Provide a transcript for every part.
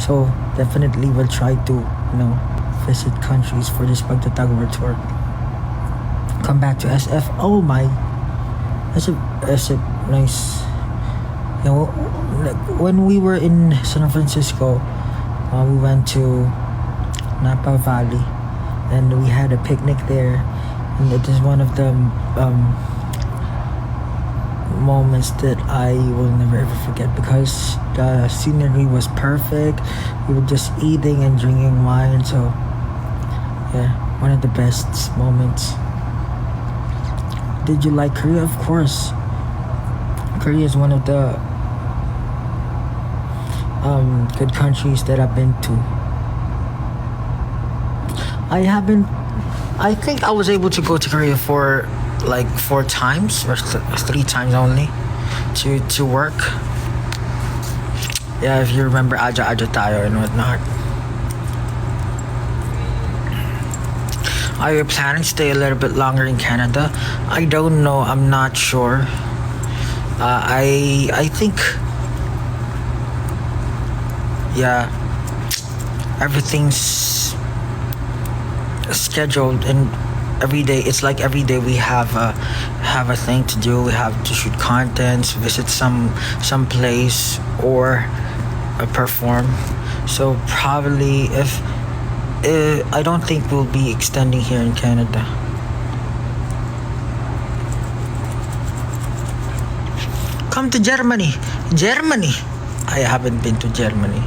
So definitely we'll try to, visit countries for this Pagtatagawar tour. Come back to SF. Oh my, that's a nice. Like when we were in San Francisco, we went to Napa Valley, and we had a picnic there, and it is one of the moments that I will never ever forget because the scenery was perfect. We were just eating and drinking wine, so yeah, one of the best moments. Did you like Korea? Of course. Korea is one of the good countries that I've been to. I think I was able to go to Korea for like 4 times or 3 times only to work. Yeah, if you remember Aja tayo and whatnot. Are you planning to stay a little bit longer in Canada? I don't know. I'm not sure. I think, yeah, everything's scheduled, and every day it's like every day we have a thing to do. We have to shoot contents, visit some place, or perform. So probably if I don't think we'll be extending here in Canada. Come to Germany. I haven't been to Germany.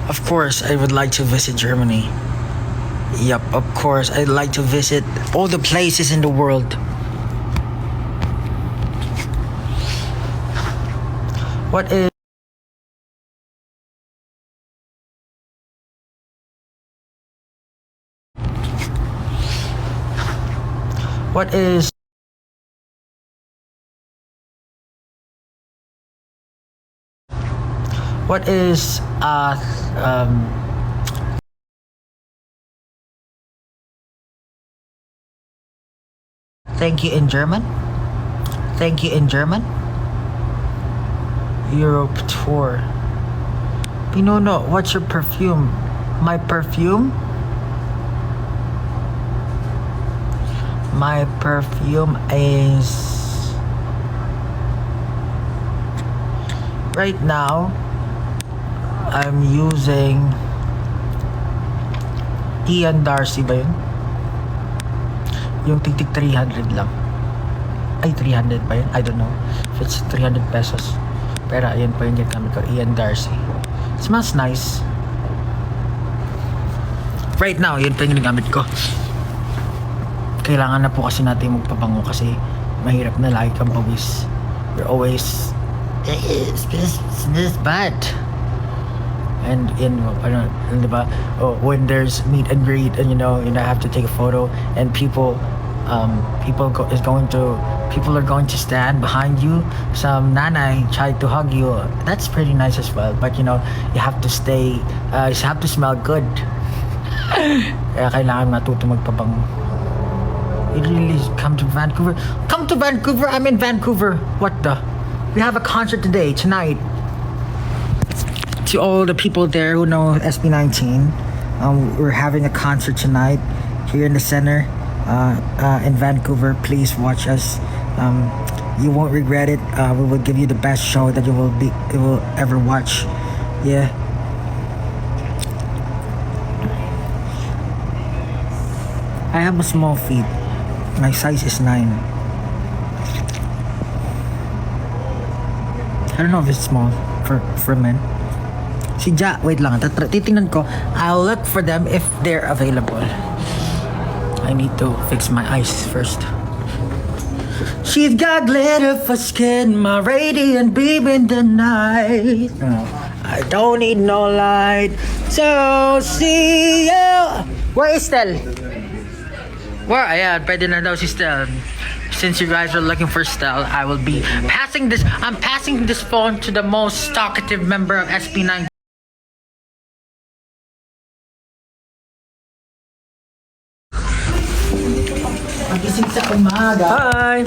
Of course, I would like to visit Germany. Yep, of course, I'd like to visit all the places in the world. What is what is thank you in German? Thank you in German? Europe tour. No, what's your perfume? My perfume? My perfume is right now I'm using Ian Darcy ba yun? Yung titik 300 lang. Ay, 300 ba yun? I don't know if it's 300 pesos. Pero ayan pa yung ginamit ko, Ian Darcy. It smells nice. Right now, yun pa yung ginagamit ko. Kailangan na po kasi natin magpabango kasi mahirap na lagi kang pawis. You're always this bad. And diba? When there's meet and greet, and you have to take a photo, and people are going to stand behind you. Some nanay try to hug you. That's pretty nice as well. But you have to stay. You have to smell good. Kaya kailangan matuto magpabango. You really come to Vancouver? Come to Vancouver? I'm in Vancouver. What the? We have a concert tonight. To all the people there who know SB19, we're having a concert tonight here in the center in Vancouver. Please watch us. You won't regret it. We will give you the best show that you will ever watch. Yeah. I have a small feet. My size is 9. I don't know if it's small for men. Si Ja, wait lang. Titingnan ko. I'll look for them if they're available. I need to fix my eyes first. She's got glitter for skin, my radiant beam in the night. I don't need no light, so see you. Where is Stel? Where? Ayan, pwede na daw si Stel. Since you guys are looking for Stel, I will be passing this. I'm passing this phone to the most talkative member of SB9. Magising sa umaga. Hi!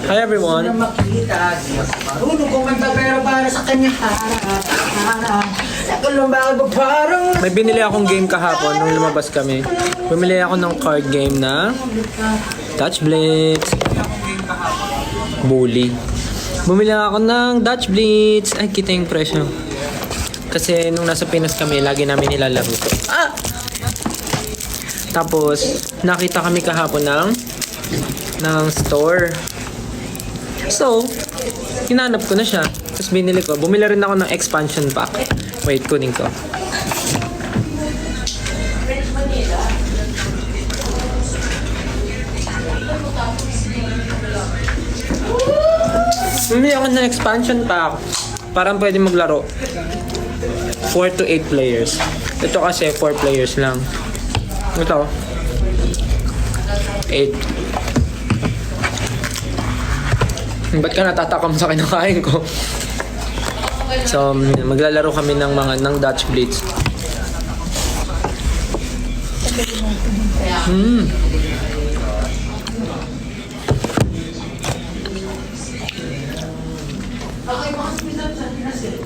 Hi everyone. Na makita, di ako marunong kumanta pero para sa kanya harap. Ako lang ba parang... May binili akong game kahapon nung lumabas kami. Bumili ako ng card game na Dutch Blitz. Bully. Bumili ako ng Dutch Blitz. Ay, kita yung presyo. Kasi nung nasa Pinas kami, lagi namin nilalaro ito. Tapos, nakita kami kahapon ng store. So, hinanap ko na siya. Tapos binili ko. Bumili rin ako ng expansion pack. Wait, kunin ko. Bumili ako ng expansion pack. Parang pwede maglaro. 4 to 8 players. Ito kasi 4 players lang. Ito. 8. Ba't ka natatakam sa kinakain ko? So, maglalaro kami ng Dutch Blitz.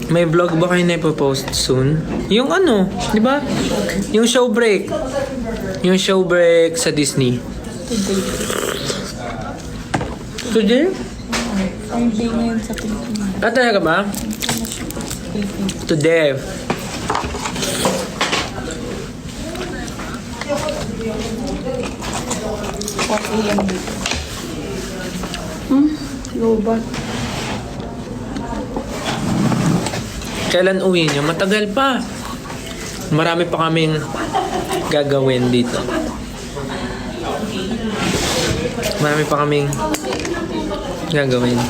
May vlog ba kayo na ipopost soon? Yung ano, di ba? Yung show break. Yung show break sa Disney. Today? Ang day ngayon sa Pilipinas. Talaga ba? Today. AM dito. Lobat. Kailan uwi niyo? Matagal pa. Marami pa kaming gagawin dito. Marami pa kaming gagawin.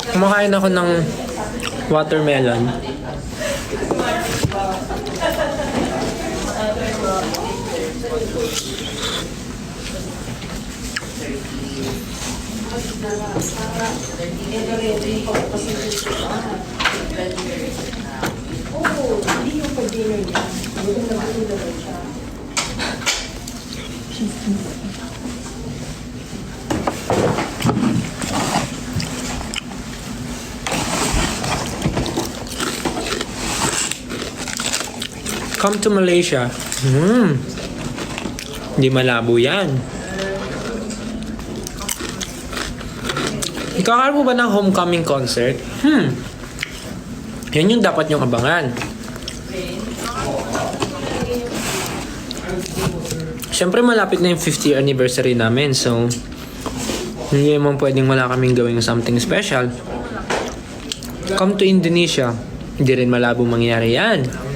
Kumakain ako ng watermelon. Come to Malaysia. Hindi malabo yan. Ikakaroon mo ba ng homecoming concert? Yan yung dapat nyong abangan. Siyempre malapit na yung 50th anniversary namin. So, hindi naman pwedeng wala kaming gawing something special. Come to Indonesia. Hindi rin malabo mangyari yan.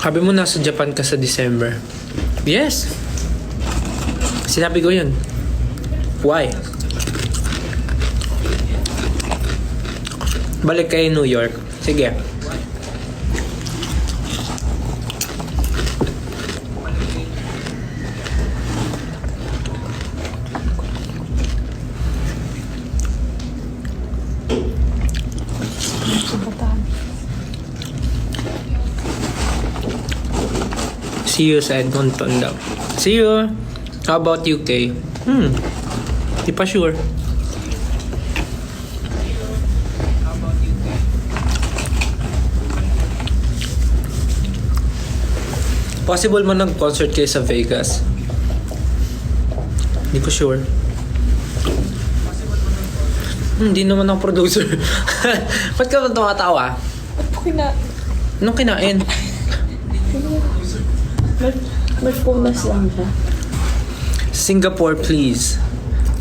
Sabi mo nasa Japan ka sa December. Yes. Sinabi ko yun. Why? Balik kayo New York. Sige. See you sa Edmonton daw. See you. How about UK? Di pa sure. Possible man nag-concert kayo sa Vegas? Hindi ko sure. Hindi naman ako producer. Ba't ka ba tumatawa? Ba't po Anong kinain? May punas lang siya. Singapore, please.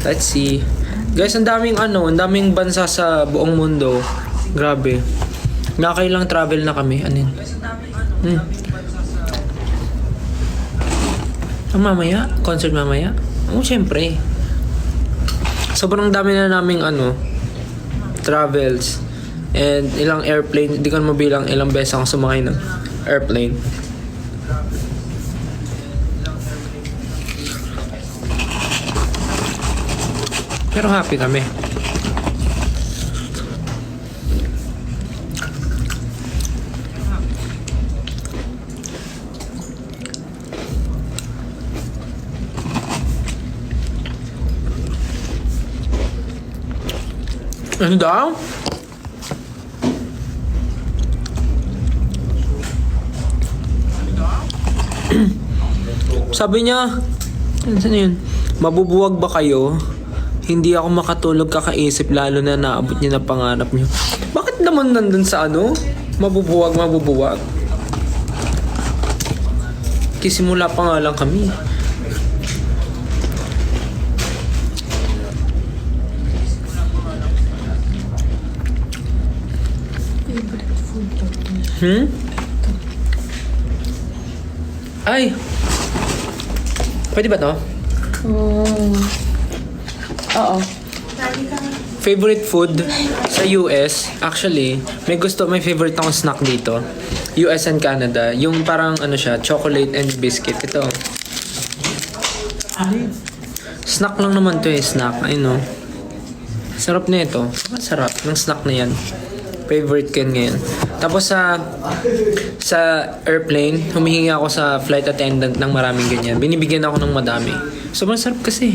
Let's see. Guys, ang daming bansa sa buong mundo. Grabe. Nakakailang travel na kami. Ano yun? Mamaya? Concert mamaya? Siyempre. Sobrang dami na naming travels. And ilang airplane. Hindi ko na mabilang ilang beses ako sumakay ng airplane. Pero happy kami. Ano daw? Sabi niya, ano yun? Mabubuwag ba kayo? Hindi ako makatulog kakaisip lalo na naabot niyo na pangarap niyo. Bakit naman nandun sa ano? Mabubuwag. Kisimula pa nga lang kami. Favorite food to. Ay! Pwede ba to? Oo. Favorite food sa US, actually, may favorite akong snack dito. US and Canada. Yung parang ano siya, chocolate and biscuit. Ito. Snack lang naman to snack. I know. Sarap na ito. Sarap ng snack na yan. Favorite ko yan ngayon. Tapos sa airplane, humihingi ako sa flight attendant ng maraming ganyan. Binibigyan ako ng madami. Sobrang sarap kasi.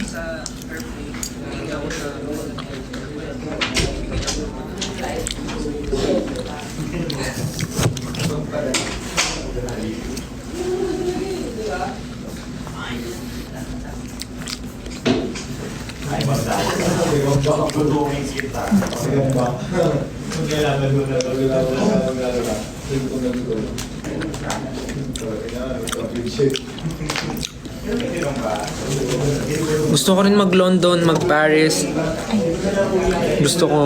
Gusto ko rin mag-London, mag-Paris. Gusto ko.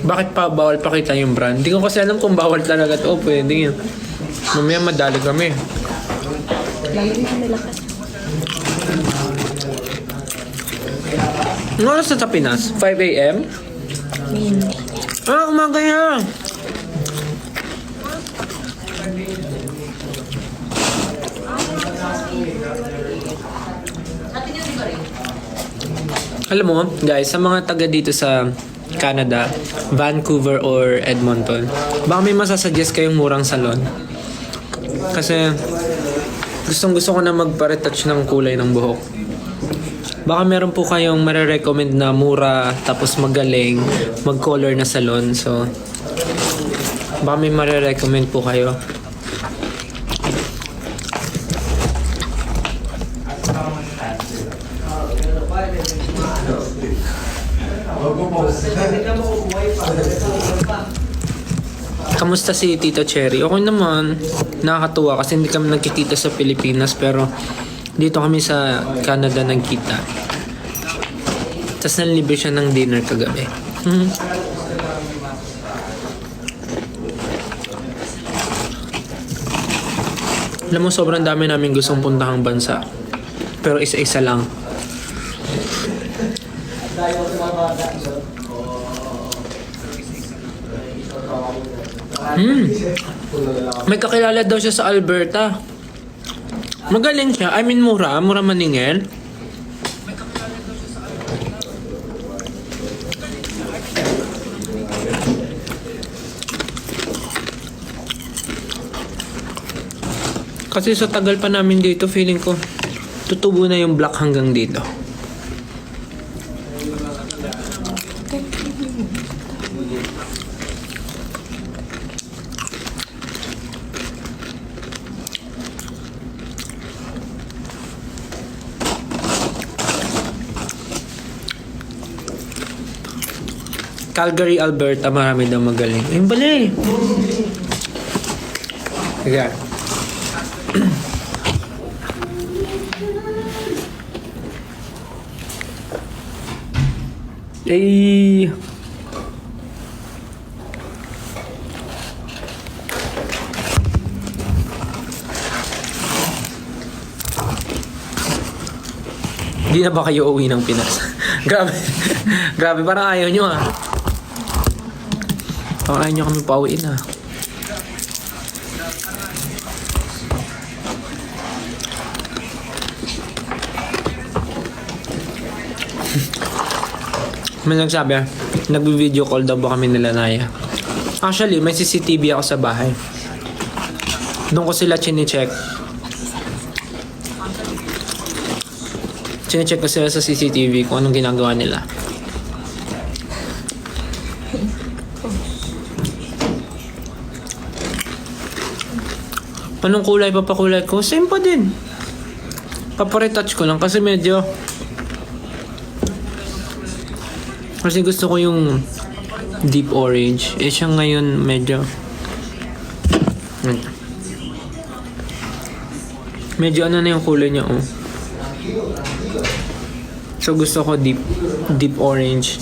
Bakit pa bawal pakita yung brand? Hindi ko kasi alam kung bawal talaga to. Pwede yun. Mamaya madali kami. Lagi na malakas. Ano oras na sa Pinas? 5 a.m.? Umaga yan. Alam mo, guys, sa mga taga dito sa Canada, Vancouver or Edmonton, baka may masasuggest kayong murang salon. Kasi gustong-gusto ko na magpa-retouch ng kulay ng buhok. Baka meron po kayong marirecommend na mura tapos magaling mag-color na salon. So, baka may marirecommend po kayo. Kamusta si Tito Cherry? Okay naman. Nakakatuwa kasi hindi kami nagkikita sa Pilipinas pero dito kami sa Canada nagkita. Tapos nalibre siya ng dinner kagabi. Alam mo, sobrang dami namin gustong puntahang bansa. Pero isa-isa lang. May kakilala daw siya sa Alberta. Magaling siya. I mean, mura maningil. Kasi sa tagal pa namin dito, feeling ko tutubo na yung black hanggang dito. Calgary, Alberta, marami daw magaling. Ayun pala eh. Sige. Eh. Hindi na ba kayo uwi ng Pinas? Grabe. Grabe, parang ayaw nyo ah. Parang ayaw nyo kami pauwiin ah. May nagsabi, nag-video call daw ba kami nila Naya. Actually, may CCTV ako sa bahay. Doon ko sila chine-check. Chine-check ko sila sa CCTV kung anong ginagawa nila. Anong kulay papakulay ko? Same pa din. Paparetouch ko lang kasi medyo... Kasi gusto ko yung deep orange. Eh siya ngayon medyo... Medyo ano na yung kulay niya, oh. So gusto ko deep orange.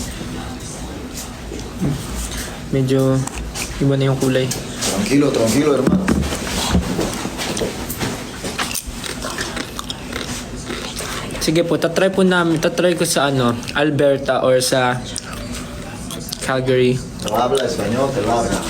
Medyo iba na yung kulay. Tranquilo, tranquilo, hermano. Sige po, tatry ko sa Alberta or sa Calgary. Habla español, te lo habla.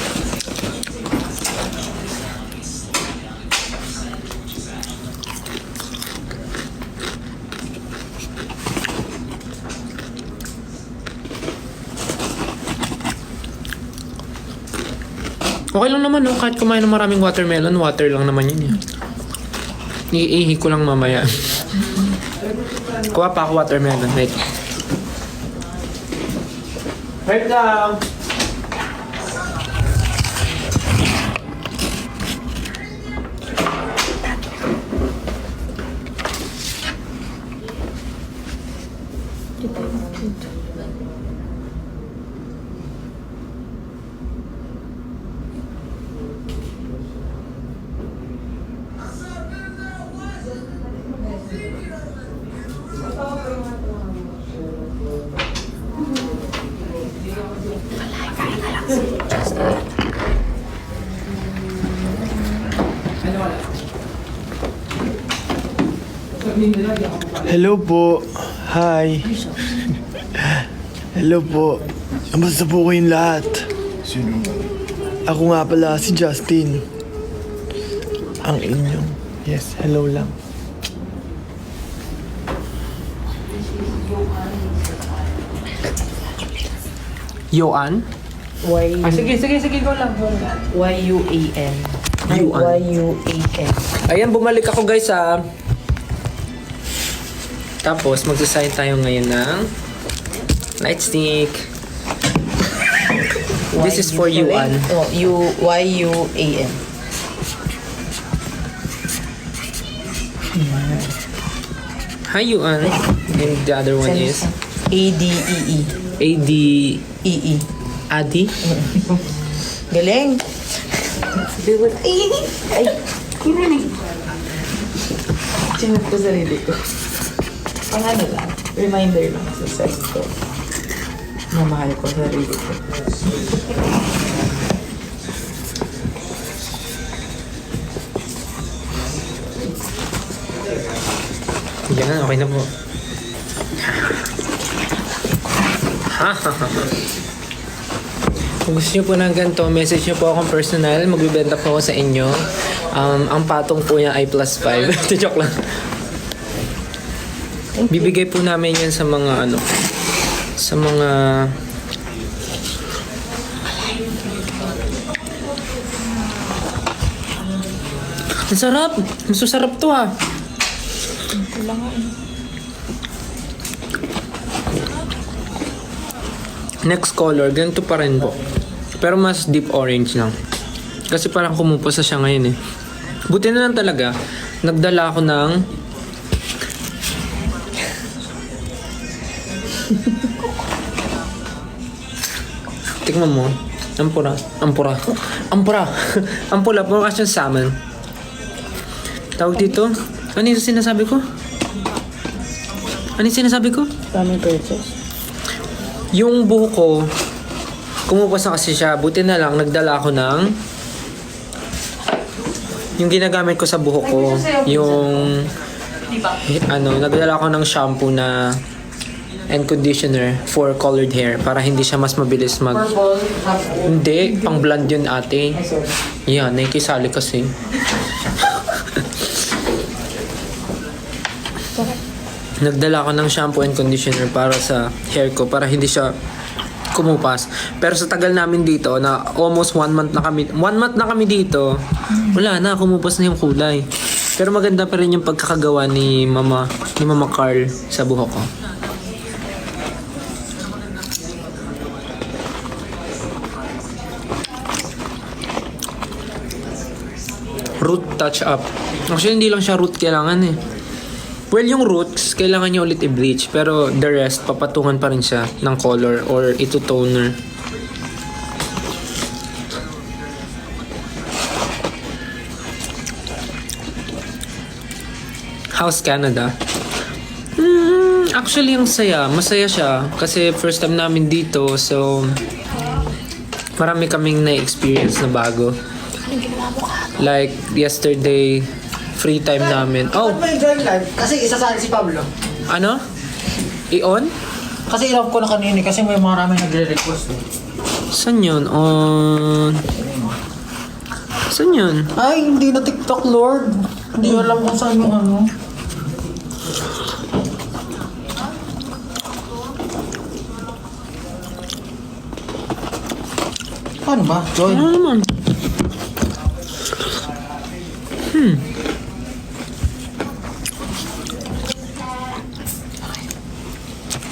Okay lang naman, no? Kahit kumain ng maraming watermelon, water lang naman yun. Iihi ko lang mamaya. Kuha pa ako watermelon. Wait. Wait lang. Hello po. Hi. Hello po. Kamusta po kayong lahat? Sino? Ako nga pala si Justin. Ang inyong. Yes, hello lang. Yoan? Sige, go lang. Y-U-A-N. Yuan. Y-U-A-N. Ayan, bumalik ako guys sa... Tapos, magsasign tayo ngayon ng light stick. This is for Yuan. Oh, Y-U-A-N. Hi, Yuan. And the other one is A-D-E-E. A.D. E-E. Adi. Galing. Ay! Kininig. Chinat ko sarili ko. Pang ano lang, reminder lang sa sex ko. Na mahal ko sarili ko. Yan, okay na po. Kung gusto nyo po ng ganito, message nyo po akong personal. Magbibenta po ako sa inyo. Ang patong po niya ay +5. Joke lang. Bibigay po namin yan sa mga sa mga ang sarap! Masusarap to ha! Next color, ganito pa rin po. Pero mas deep orange lang. Kasi parang kumupusa siya ngayon eh. Buti na lang talaga, nagdala ako ng tikman mo. Ampura. Ampula, puro kasi yung salmon. Tawag dito. Ano yung sinasabi ko? Daming purchase. Yung buhok ko, kumupas na kasi siya. Buti na lang, nagdala ako ng yung ginagamit ko sa buhok ko. Yung nagdala ako ng shampoo na and conditioner for colored hair para hindi siya mas mabilis Hindi, pang blonde yun ate. Yan, nakikisali kasi. nagdala ko ng shampoo and conditioner para sa hair ko para hindi siya kumupas. Pero sa tagal namin dito na almost 1 month na kami dito, wala na, kumupas na yung kulay. Pero maganda pa rin yung pagkakagawa ni Mama Carl sa buhok ko. Root touch up. Actually, hindi lang siya root kailangan eh. Well, yung roots, kailangan niya ulit i-bleach. Pero the rest, papatungan pa rin siya ng color or ito toner. How's Canada? Actually, ang saya. Masaya siya. Kasi first time namin dito. So, marami kaming na-experience na bago. Like, yesterday, free time namin. Oh, Ba't may join live? Kasi isasali si Pablo. ano? I-on? Kasi ilove ko na kanini kasi may maraming nagre-request eh. Saan yun? On... Saan yun? Ay, hindi na TikTok, Lord. Hindi ko alam kung saan yung ano. Paano ba? Join. Ano naman?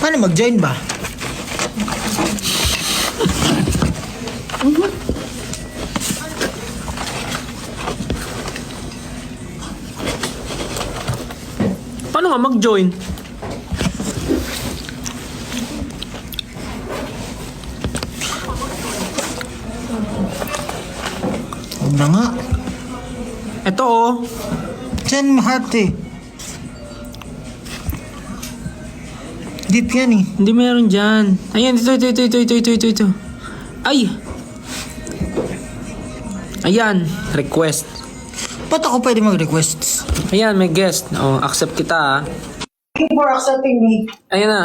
Paano mag-join ba? Paano nga mag-join? Huwag na nga. Ito oh. Diyan heart eh. Deep yan eh. Hindi meron dyan. Ayan, ito. Ay! Ayan, request. Ba't ako pwede mag-request? Ayan, may guest. Oh, accept kita ah. Thank you for accepting me. Ayan na.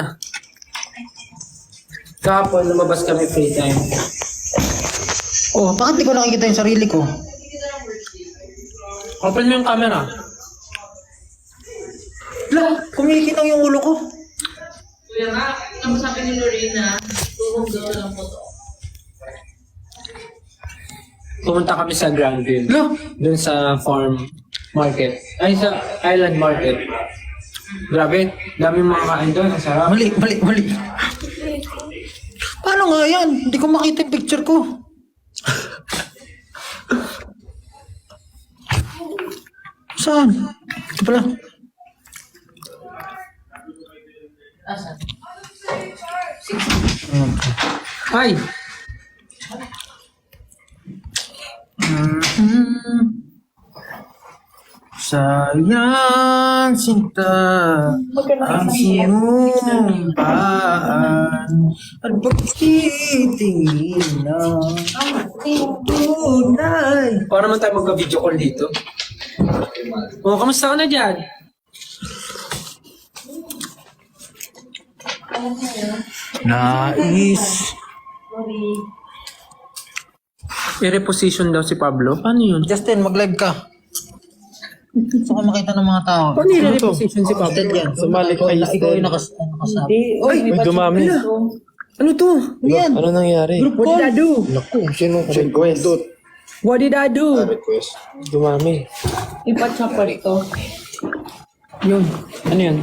Kahapon, lumabas kami free time. Oh, bakit di ko nakikita yung sarili ko? Open mo yung camera. Lang, kumikinang yung ulo ko. Kuya nga, ang sabi ni Lorena, tuhog daw lang po to. Pumunta kami sa Grandville. Lo, Doon sa farm market. Ay, sa island market. Grabe, dami mga kain doon. Ang sarap. mali. Paano nga yan? Hindi ko makita yung picture ko. Saan? Ito pala. Asan? Ay! Sayang sinta ang sinumpaan at pagtitingin ng tunay. Para naman tayo magka-video call dito. Oh, kamusta ka na dyan? Nais. I-reposition daw si Pablo. Paano yun? Justin, mag-live ka. Gusto ko makita ng mga tao. Paano i-reposition si Pablo? Yan. Sumali ka Ikaw Justin. yung nakasabi. Uy! Uy, dumami. Ano to? Yan. Ano nangyari? What did I do? Naku, sino request? What did I do? Request. Dumami. Ipa-chop pa rito. Yun. Ano yun?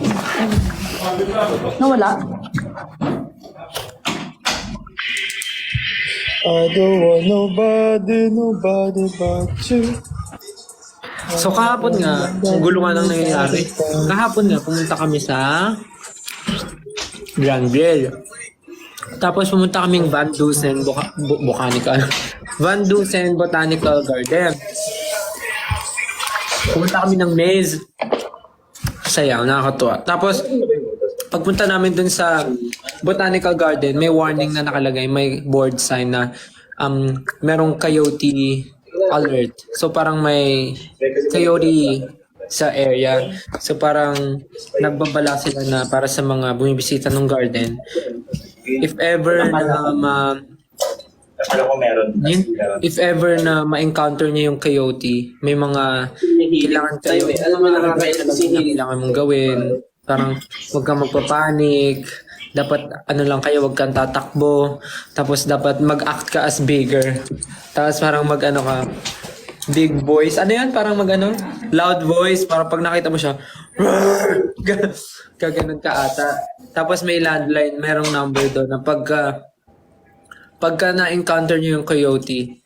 Nawala? I don't want nobody but you. So kahapon nga, ang gulo nga nang nangyayari. Kahapon nga, pumunta kami sa Granville. Tapos pumunta kaming Van Dusen Botanical. Van Dusen Botanical Garden. Pumunta kami ng maze. Saya, nakakatuwa. Tapos, pagpunta namin dun sa Botanical Garden, may warning na nakalagay, may board sign na merong coyote alert. So parang may coyote sa area. So parang nagbabala sila na para sa mga bumibisita ng garden. If ever na if ever na ma-encounter niyo yung coyote, may mga kailangan kayo, kailangan mong gawin Parang huwag kang magpapanik. Dapat ano lang kayo, huwag kang tatakbo. Tapos dapat mag-act ka as bigger. Tapos parang mag-ano ka, big voice. Ano yan? Parang mag-ano? Loud voice. Parang pag nakita mo siya, gaganon ka ata. Tapos may landline, merong number doon na pagka na-encounter nyo yung coyote,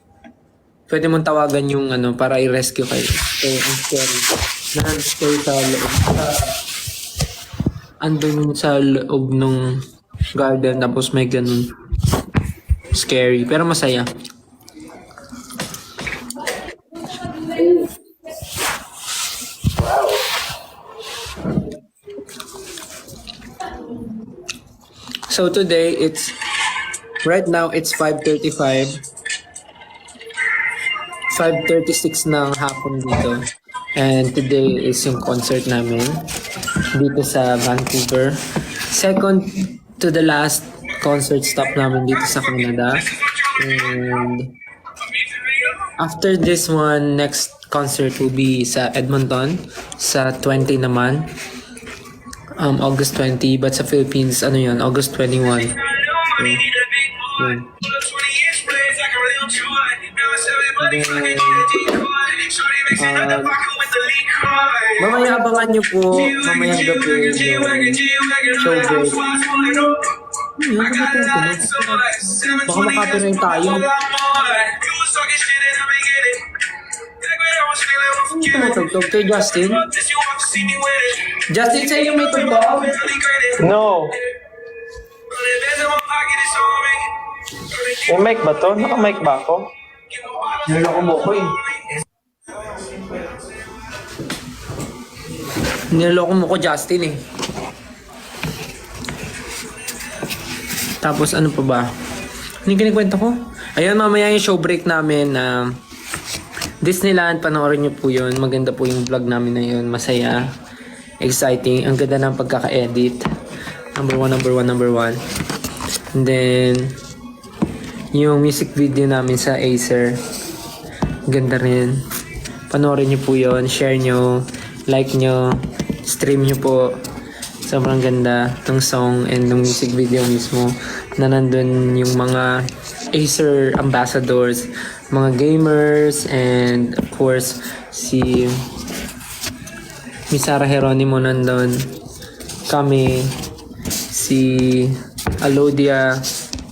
pwede mong tawagan yung ano para i-rescue kayo. So, ang scary. Na-stay sa loob. Andun sa loob ng garden, tapos may ganun. Scary, pero masaya. So today, right now it's 5:35. 5:36 ng hapon dito. And today is yung concert namin dito sa Vancouver. Second to the last concert stop namin dito sa Canada. And after this one, next concert will be sa Edmonton sa 20 naman. August 20, but sa Philippines, ano yun, August 21. So, yun. Then, mamaya abangan nyo po, mamayang gabi, yung showbiz. Baka makapanood tayo. Tumutugtog kay Justin? Justin, sa'yo may tugtog? No. May mic ba to? Naka-mic ba ako? Niloko mo ko eh. Niloko mo ko, Justin eh. Tapos ano pa ba? Ano yung kinikwento ko? Ayun, mamaya yung show break namin na Disneyland, panoorin niyo po yun. Maganda po yung vlog namin na yun. Masaya. Exciting. Ang ganda ng pagkaka-edit. Number one. And then, yung music video namin sa Acer. Ganda rin. Panoorin niyo po yun. Share nyo. Like nyo. Stream nyo po. Sobrang ganda ng song and ng music video mismo. Na nandun yung mga Acer ambassadors, mga gamers, and of course, si Miss Sarah Geronimo nandun. Kami, si Alodia,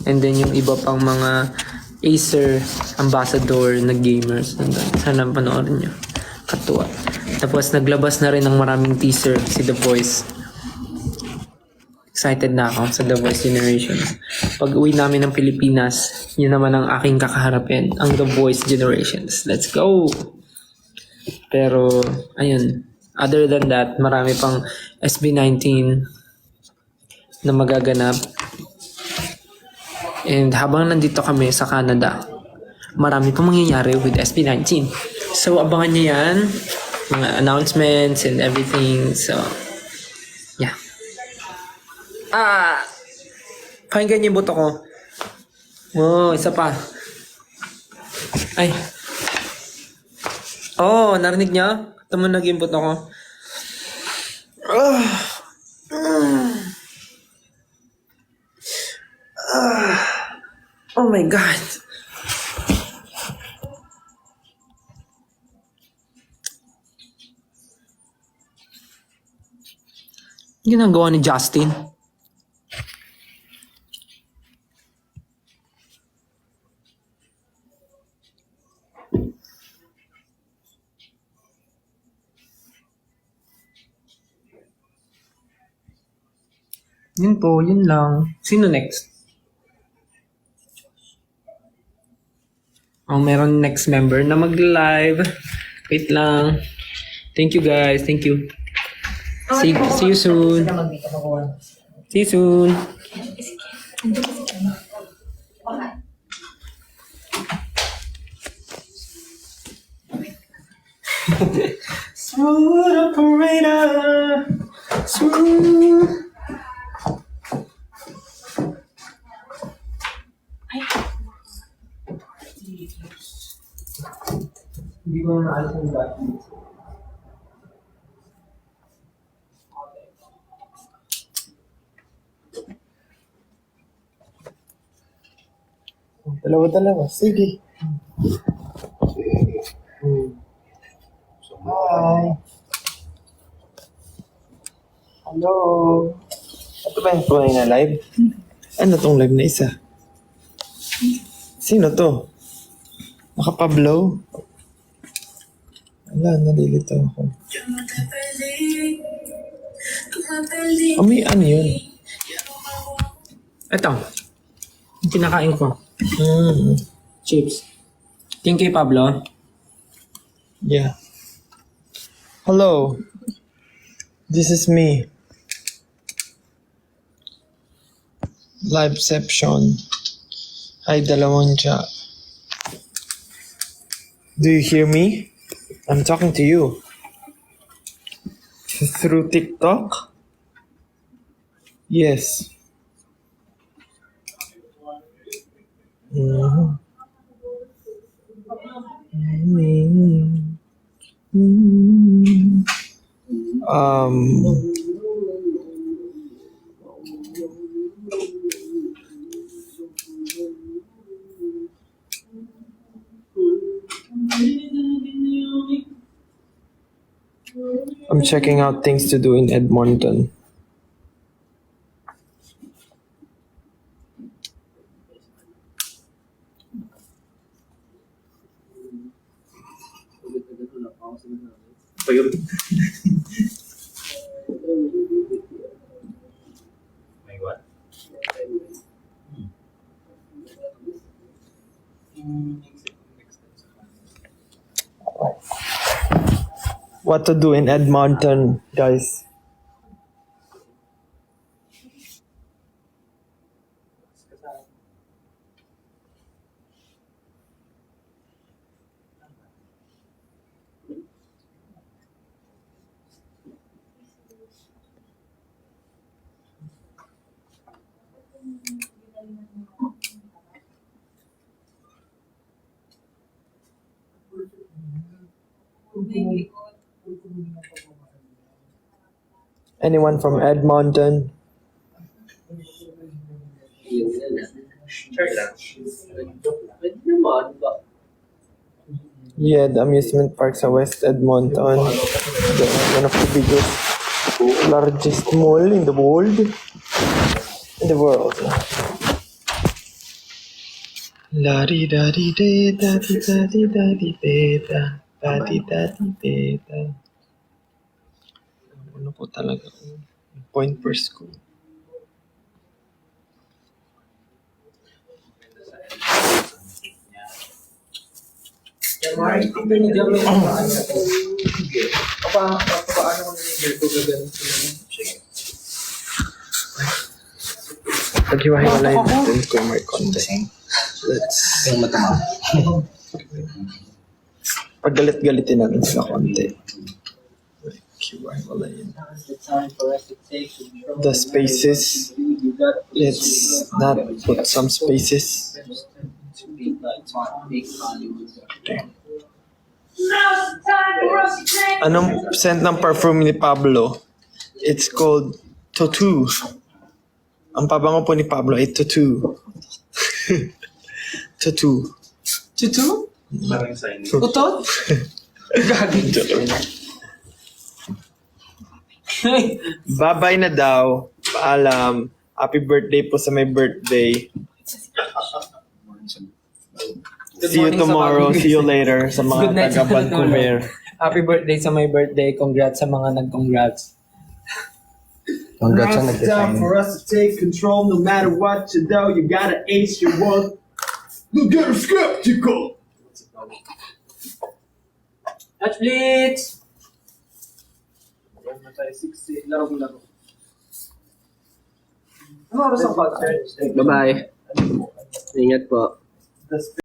and then yung iba pang mga Acer ambassador na gamers nandun. Sana panoorin nyo. Katuwa. Tapos naglabas na rin ng maraming teaser si The Voice. Excited na ako sa The Voice Generations. Pag uwi namin ng Pilipinas, yun naman ang aking kakaharapin, ang The Voice Generations. Let's go! Pero, ayun. Other than that, marami pang SB19 na magaganap. And habang nandito kami sa Canada, marami pang mangyayari with SB19. So, abangan nyo yan. Mga announcements and everything. So, yeah. Pakinggan niyo yung buto ko. Oh, isa pa. Ay. Oh, narinig niya? Tumunog yung buto ko. Oh my God. Ginagawa ni Justin. Yun po, yun lang. Sino next? Oh, meron next member na mag-live. Wait lang. Thank you guys. Thank you. See you soon. See you soon. Smooth operator. Smooth. Hindi ko na alas ang dati. Dalawa-dalawa. Sige. Hi. Hello. Ito ba yung tunay na live? Ano tong live na isa? Sino to? Nakapablow? Wala, nalilito ako. May ano yun? Ito. Yung kinakain ko. Mm. Chips. Thank you, Pablo. Yeah. Hello. This is me. Liveception. Hi, dalawang siya. Do you hear me? I'm talking to you. Through TikTok? Yes. Mhm. Mhm. Um. I'm checking out things to do in Edmonton. What to do in Edmonton, guys? Anyone from Edmonton? Yeah, the amusement parks at West Edmonton. One of the biggest, largest mall in the world. La di da di de da di da di da di de da di da di de da. Ano po talaga? Point per school. Paghiwa-hiwalay natin kung may konti. Let's... Paggalit-galitin natin sila konti. Hiwa-hiwalayin. The spaces. Let's not put some spaces. Okay. Anong scent ng perfume ni Pablo? It's called Tattoo. Ang pabango po ni Pablo ay Tattoo. Tattoo. Tutu? Utot? Bye-bye na daw. Paalam. Happy birthday po sa may birthday. See you tomorrow. See you later sa Good mga night sa taga Vancouver. Happy birthday sa my birthday. Congrats sa mga nag-congrats. Congrats on It's time for us to take control no matter what you do. You gotta ace your world. Look at her skeptical. Touch Blitz! Ano oras ang concert? Bye-bye. Ingat po. The